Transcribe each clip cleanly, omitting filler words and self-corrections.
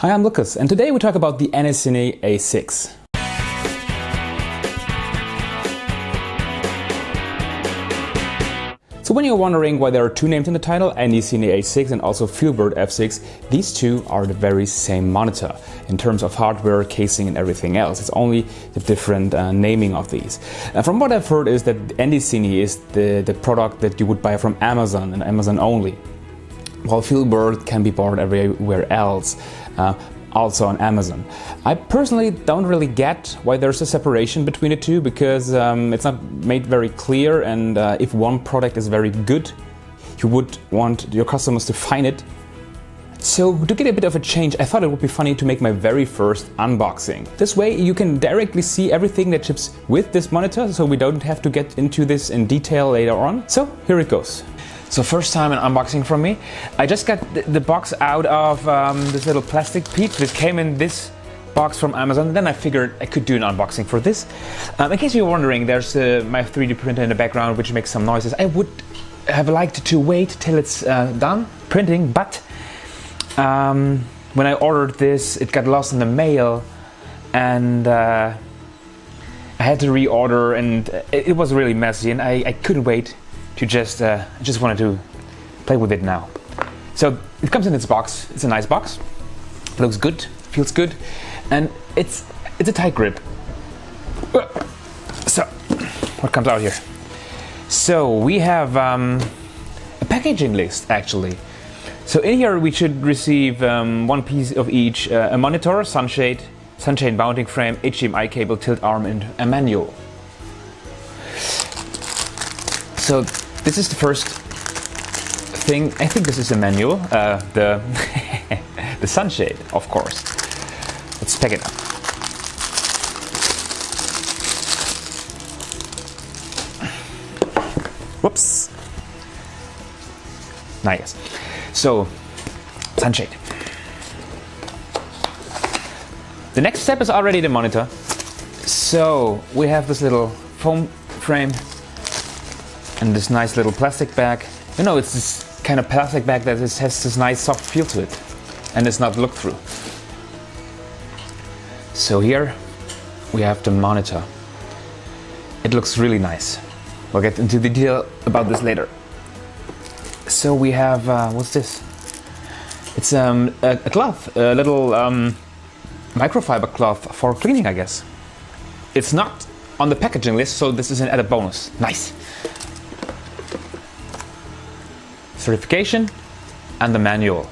Hi, I'm Lucas, and today we talk about the Andycine A6. So when you're wondering why there are two names in the title, Andycine A6 and also Feelworld F6, these two are the very same monitor in terms of hardware, casing and everything else. It's only the different naming of these. From what I've heard is that Andycine is the product that you would buy from Amazon and Amazon only, while Feelworld can be bought everywhere else. Also on Amazon. I personally don't really get why there's a separation between the two, because it's not made very clear, and if one product is very good, you would want your customers to find it. So to get a bit of a change, I thought it would be funny to make my very first unboxing. This way you can directly see everything that ships with this monitor, so we don't have to get into this in detail later on. So here it goes. So first time an unboxing from me. I just got the box out of this little plastic piece that came in this box from Amazon. Then I figured I could do an unboxing for this. In case you're wondering, there's my 3D printer in the background which makes some noises. I would have liked to wait till it's done printing, but when I ordered this, it got lost in the mail, and I had to reorder, and it was really messy, and I couldn't wait to I just wanted to play with it now. So it comes in its box. It's a nice box. It looks good, feels good, and it's a tight grip. So what comes out here? So we have a packaging list actually. So in here we should receive one piece of each: a monitor, sunshade mounting frame, HDMI cable, tilt arm, and a manual. So this is the first thing. I think this is a manual, the sunshade, of course. Let's pack it up. Whoops. Nice. So, sunshade. The next step is already the monitor. So we have this little foam frame and this nice little plastic bag. You know, it's this kind of plastic bag that has this nice soft feel to it, and it's not look-through. So here we have the monitor. It looks really nice. We'll get into the detail about this later. So we have, what's this? It's a cloth, a little microfiber cloth for cleaning, I guess. It's not on the packaging list, so this is an added bonus. Nice. Certification and the manual.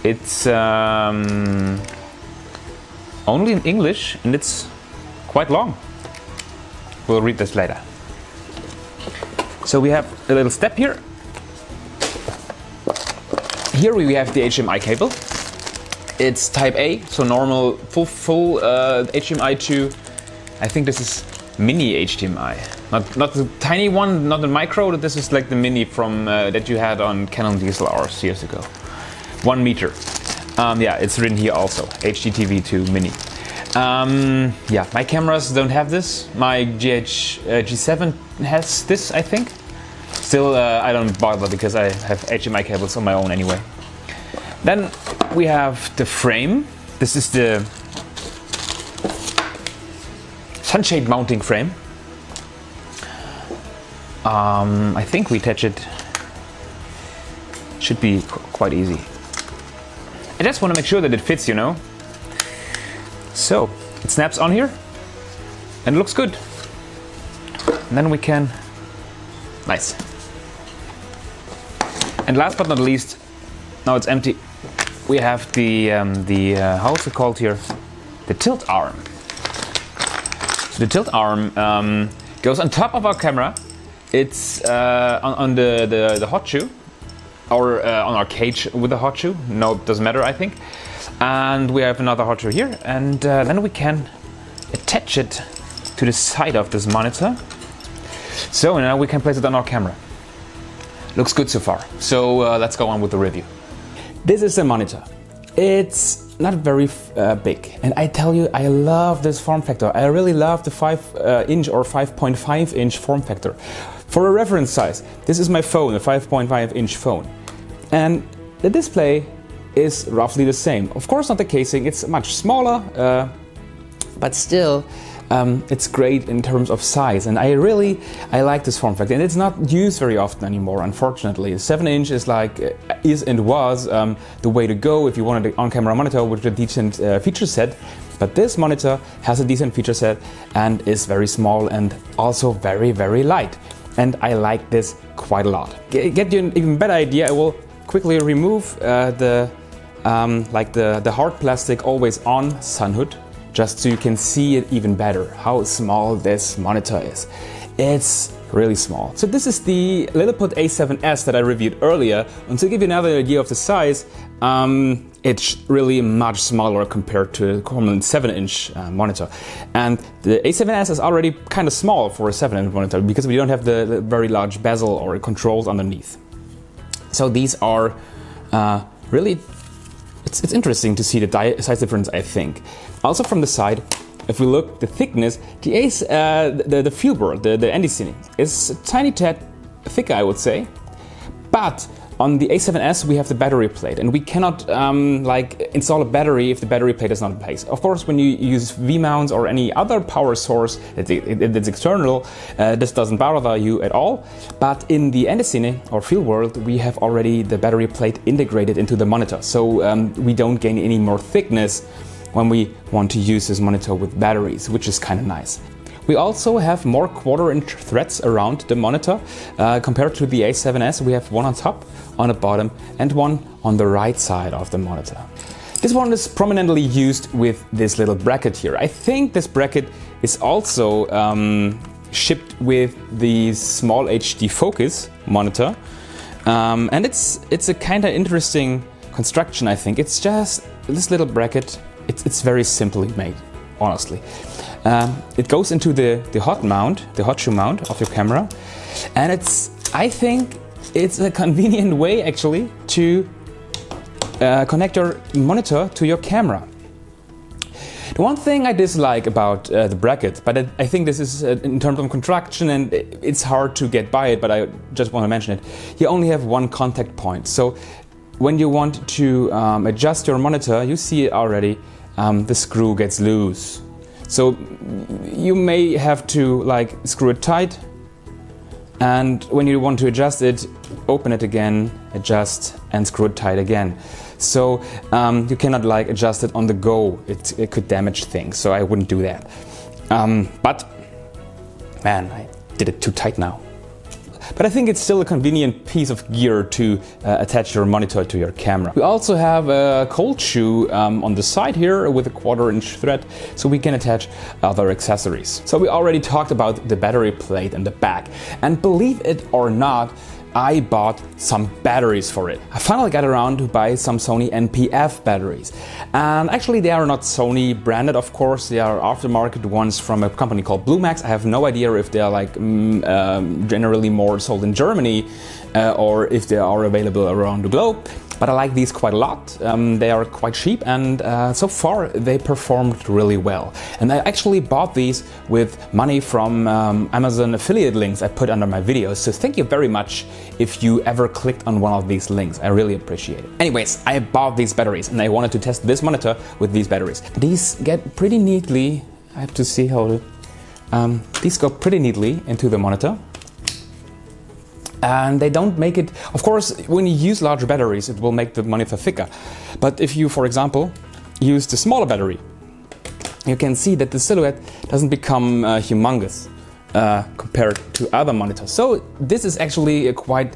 It's only in English, and it's quite long. We'll read this later. So we have a little step here. Here we have the HDMI cable. It's type A, so normal full HDMI to, I think this is mini HDMI. Not the tiny one, not the micro. This is like the mini from that you had on Canon DSLRs years ago. 1 meter. Yeah, it's written here also. HDTV to mini. Yeah, my cameras don't have this. My G7 has this, I think. Still, I don't bother because I have HDMI cables on my own anyway. Then we have the frame. This is the sunshade mounting frame. I think we attach it. Should be quite easy. I just want to make sure that it fits, you know. So it snaps on here and it looks good. And then we can, nice. And last but not least, now it's empty. We have the how's it called here? The tilt arm. So the tilt arm goes on top of our camera. It's on the hot shoe, or on our cage with the hot shoe. No, it doesn't matter, I think. And we have another hot shoe here, and then we can attach it to the side of this monitor. So now we can place it on our camera. Looks good so far. So let's go on with the review. This is the monitor. It's not very big, and I tell you, I love this form factor. I really love the 5-inch or 5.5-inch form factor. For a reference size, this is my phone, a 5.5-inch phone. And the display is roughly the same. Of course not the casing, it's much smaller, but still it's great in terms of size, and I like this form factor, and it's not used very often anymore, unfortunately. 7-inch is was the way to go if you wanted an on-camera monitor with a decent feature set, but this monitor has a decent feature set and is very small and also very, very light, and I like this quite a lot. Get you an even better idea, I will quickly remove the hard plastic always on sun hood, just so you can see it even better, how small this monitor is. It's really small. So this is the relabeled A7S that I reviewed earlier, and to give you another idea of the size, it's really much smaller compared to a common 7-inch monitor. And the A7S is already kind of small for a 7-inch monitor because we don't have the very large bezel or controls underneath. So these are really, it's interesting to see the size difference, I think. Also from the side, if we look the thickness, the Feelworld, the Andycine, is a tiny tad thicker, I would say. But on the A7S we have the battery plate, and we cannot install a battery if the battery plate is not in place. Of course, when you use V-mounts or any other power source that's external, this doesn't bother you at all. But in the Andycine or Feelworld, we have already the battery plate integrated into the monitor, so we don't gain any more thickness when we want to use this monitor with batteries, which is kind of nice. We also have more 1/4-inch threads around the monitor. Compared to the A7S, we have one on top, on the bottom, and one on the right side of the monitor. This one is prominently used with this little bracket here. I think this bracket is also shipped with the small HD focus monitor, and it's a kind of interesting construction, I think. It's just this little bracket. It's very simply made, honestly. It goes into the hot shoe mount of your camera, and I think it's a convenient way actually to connect your monitor to your camera. The one thing I dislike about the bracket, but I think this is in terms of construction and it's hard to get by it, but I just want to mention it. You only have one contact point, so when you want to adjust your monitor, you see it already, the screw gets loose. So you may have to screw it tight, and when you want to adjust it, open it again, adjust, and screw it tight again. So you cannot adjust it on the go. It could damage things, so I wouldn't do that. But man, I did it too tight now. But I think it's still a convenient piece of gear to attach your monitor to your camera. We also have a cold shoe on the side here with a 1/4-inch thread, so we can attach other accessories. So we already talked about the battery plate and the back, and believe it or not, I bought some batteries for it. I finally got around to buy some Sony NP-F batteries. And actually they are not Sony branded, of course, they are aftermarket ones from a company called Bluemax. I have no idea if they are generally more sold in Germany or if they are available around the globe. But I like these quite a lot. They are quite cheap, and so far they performed really well. And I actually bought these with money from Amazon affiliate links I put under my videos. So thank you very much if you ever clicked on one of these links. I really appreciate it. Anyways, I bought these batteries and I wanted to test this monitor with these batteries. These get pretty neatly, I have to see how to, these go pretty neatly into the monitor. And they don't make it, of course, when you use larger batteries, it will make the monitor thicker. But if you, for example, use the smaller battery, you can see that the silhouette doesn't become humongous compared to other monitors. So this is actually a quite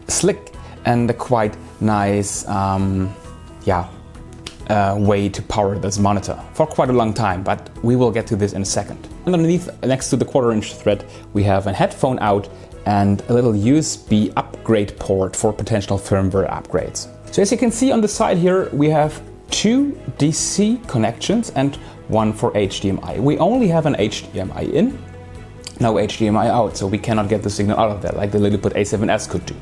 slick and a quite nice way to power this monitor for quite a long time, but we will get to this in a second. Underneath, next to the 1/4-inch thread, we have a headphone out and a little USB upgrade port for potential firmware upgrades. So as you can see on the side here, we have 2 DC connections and 1 for HDMI. We only have an HDMI in, no HDMI out, so we cannot get the signal out of there like the relabeled A7S could do.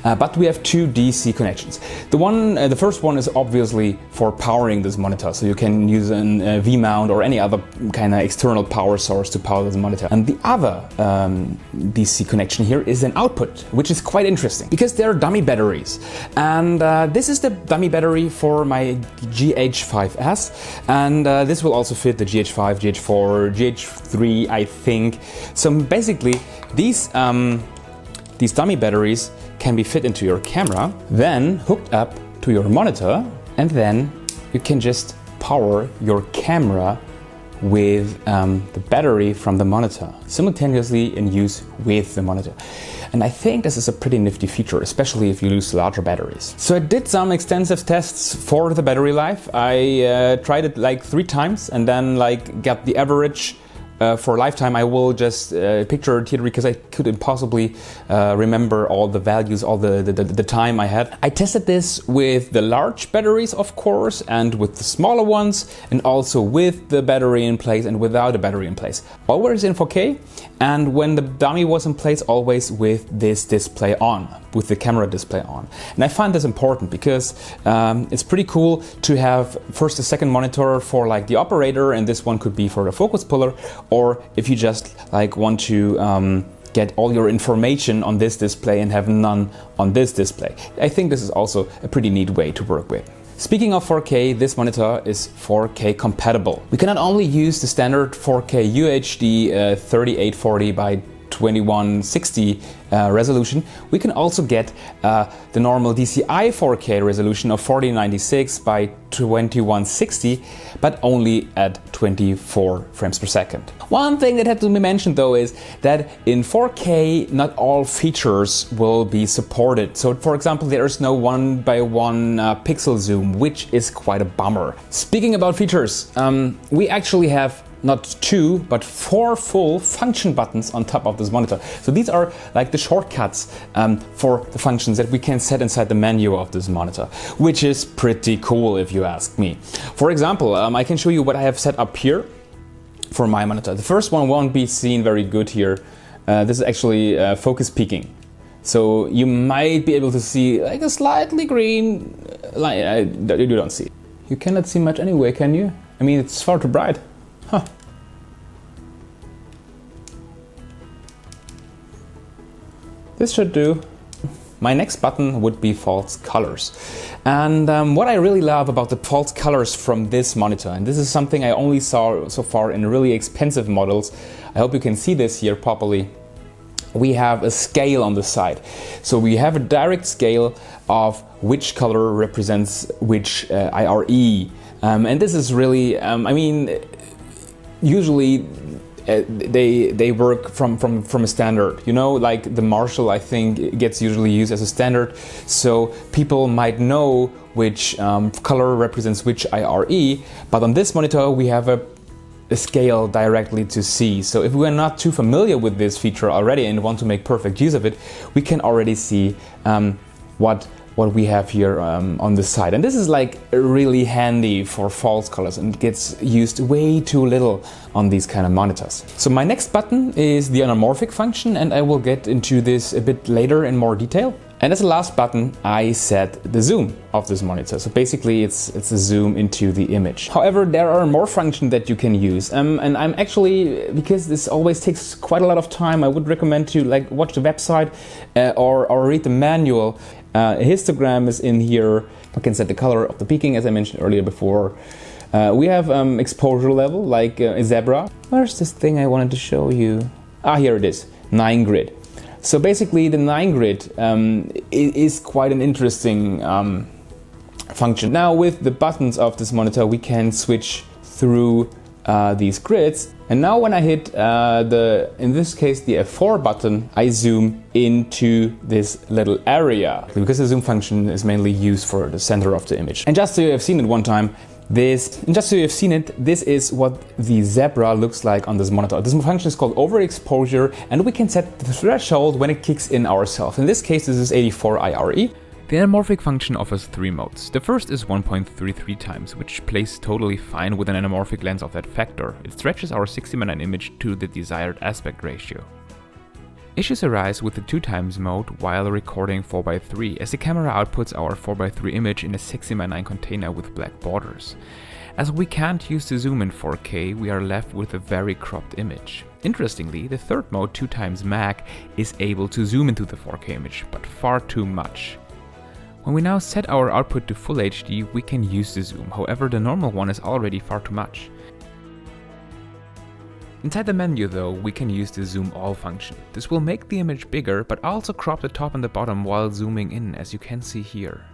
But we have two DC connections. The first one is obviously for powering this monitor, so you can use a V-mount or any other kind of external power source to power this monitor. And the other DC connection here is an output, which is quite interesting because they're dummy batteries. And this is the dummy battery for my GH5S, and this will also fit the GH5, GH4, GH3, I think. So basically, these dummy batteries can be fit into your camera, then hooked up to your monitor, and then you can just power your camera with the battery from the monitor, simultaneously in use with the monitor. And I think this is a pretty nifty feature, especially if you use larger batteries. So I did some extensive tests for the battery life. I tried it like 3 times and then like got the average. For lifetime, I will just picture it here because I could impossibly remember all the values, all the time I had. I tested this with the large batteries, of course, and with the smaller ones, and also with the battery in place and without a battery in place. Always in 4K, and when the dummy was in place, always with this display on, with the camera display on. And I find this important because it's pretty cool to have first a second monitor for like the operator, and this one could be for the focus puller, or if you just like want to get all your information on this display and have none on this display. I think this is also a pretty neat way to work with. Speaking of 4K, this monitor is 4K compatible. We can not only use the standard 4K UHD 3840 by 2160 resolution, we can also get the normal DCI 4K resolution of 4096 by 2160, but only at 24 frames per second. One thing that had to be mentioned though is that in 4K not all features will be supported. So for example, there is no 1:1 pixel zoom, which is quite a bummer. Speaking about features, we actually have not 2, but 4 full function buttons on top of this monitor. So these are like the shortcuts for the functions that we can set inside the menu of this monitor, which is pretty cool if you ask me. For example, I can show you what I have set up here for my monitor. The first one won't be seen very good here. This is actually focus peaking. So you might be able to see like a slightly green line. You don't see it. You cannot see much anyway, can you? I mean, it's far too bright. Huh. This should do. My next button would be false colors. And what I really love about the false colors from this monitor, and this is something I only saw so far in really expensive models, I hope you can see this here properly. We have a scale on the side. So we have a direct scale of which color represents which IRE. And this is really, I mean, usually they work from a standard, you know, like the Marshall, I think, gets usually used as a standard, so people might know which color represents which IRE, but on this monitor we have a scale directly to see. So if we're not too familiar with this feature already and want to make perfect use of it, we can already see what we have here on the side. And this is like really handy for false colors and gets used way too little on these kind of monitors. So my next button is the anamorphic function, and I will get into this a bit later in more detail. And as a last button, I set the zoom of this monitor. So basically it's a zoom into the image. However, there are more functions that you can use. And I'm actually, because this always takes quite a lot of time, I would recommend to like watch the website or read the manual. A histogram is in here. I can set the color of the peaking, as I mentioned earlier before. We have exposure level, like a zebra. Where's this thing I wanted to show you? Ah, here it is, 9 grid. So basically the 9 grid is quite an interesting function. Now with the buttons of this monitor we can switch through these grids, and now when I hit in this case the F4 button, I zoom into this little area, because the zoom function is mainly used for the center of the image. And just so you have seen it one time, this is what the zebra looks like on this monitor. This function is called overexposure, and we can set the threshold when it kicks in ourselves. In this case, this is 84 IRE. The anamorphic function offers 3 modes. The first is 1.33 times, which plays totally fine with an anamorphic lens of that factor. It stretches our 60:9 image to the desired aspect ratio. Issues arise with the 2x mode while recording 4:3, as the camera outputs our 4:3 image in a 16:9 container with black borders. As we can't use the zoom in 4K, we are left with a very cropped image. Interestingly, the third mode, 2x Mag, is able to zoom into the 4K image, but far too much. When we now set our output to Full HD, we can use the zoom, however the normal one is already far too much. Inside the menu though, we can use the Zoom All function. This will make the image bigger, but also crop the top and the bottom while zooming in, as you can see here.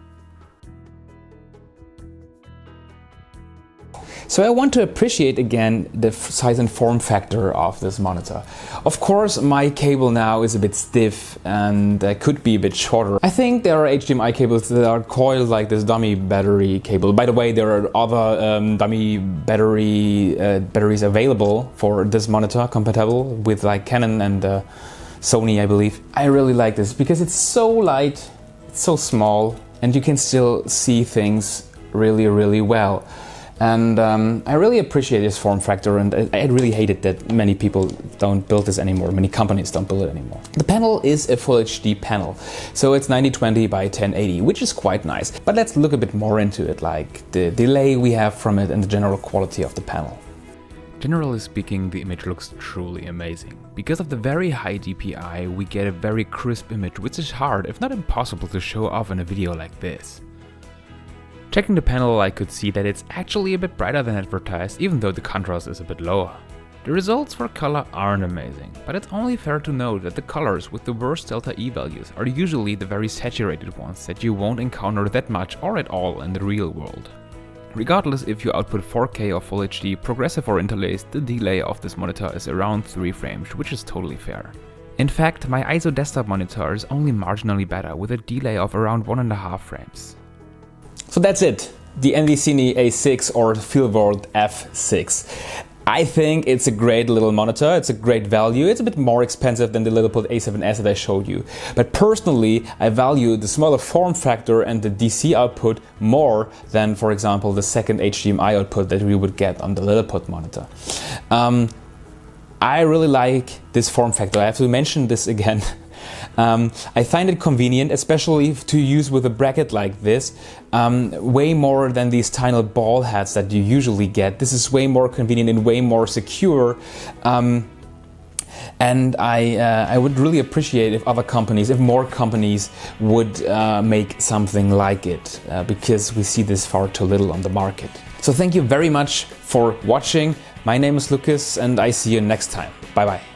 So I want to appreciate again the size and form factor of this monitor. Of course, my cable now is a bit stiff and could be a bit shorter. I think there are HDMI cables that are coiled like this dummy battery cable. By the way, there are other dummy batteries available for this monitor, compatible with like Canon and Sony, I believe. I really like this because it's so light, it's so small, and you can still see things really, really well. And I really appreciate this form factor, and I really hate it that many people don't build this anymore, many companies don't build it anymore. The panel is a Full HD panel, so it's 1920 by 1080, which is quite nice. But let's look a bit more into it, like the delay we have from it and the general quality of the panel. Generally speaking, the image looks truly amazing. Because of the very high DPI, we get a very crisp image, which is hard, if not impossible, to show off in a video like this. Checking the panel, I could see that it's actually a bit brighter than advertised, even though the contrast is a bit lower. The results for color aren't amazing, but it's only fair to note that the colors with the worst delta E values are usually the very saturated ones that you won't encounter that much or at all in the real world. Regardless if you output 4K or Full HD, progressive or interlaced, the delay of this monitor is around 3 frames, which is totally fair. In fact, my ISO desktop monitor is only marginally better with a delay of around 1.5 frames. So that's it, the Andycine A6 or Feelworld F6. I think it's a great little monitor, it's a great value. It's a bit more expensive than the relabeled A7S that I showed you. But personally, I value the smaller form factor and the DC output more than, for example, the second HDMI output that we would get on the relabeled monitor. I really like this form factor. I have to mention this again. I find it convenient, especially to use with a bracket like this, way more than these tiny ball heads that you usually get. This is way more convenient and way more secure. And I would really appreciate if other companies, if more companies would make something like it, because we see this far too little on the market. So thank you very much for watching. My name is Lucas and I see you next time. Bye bye.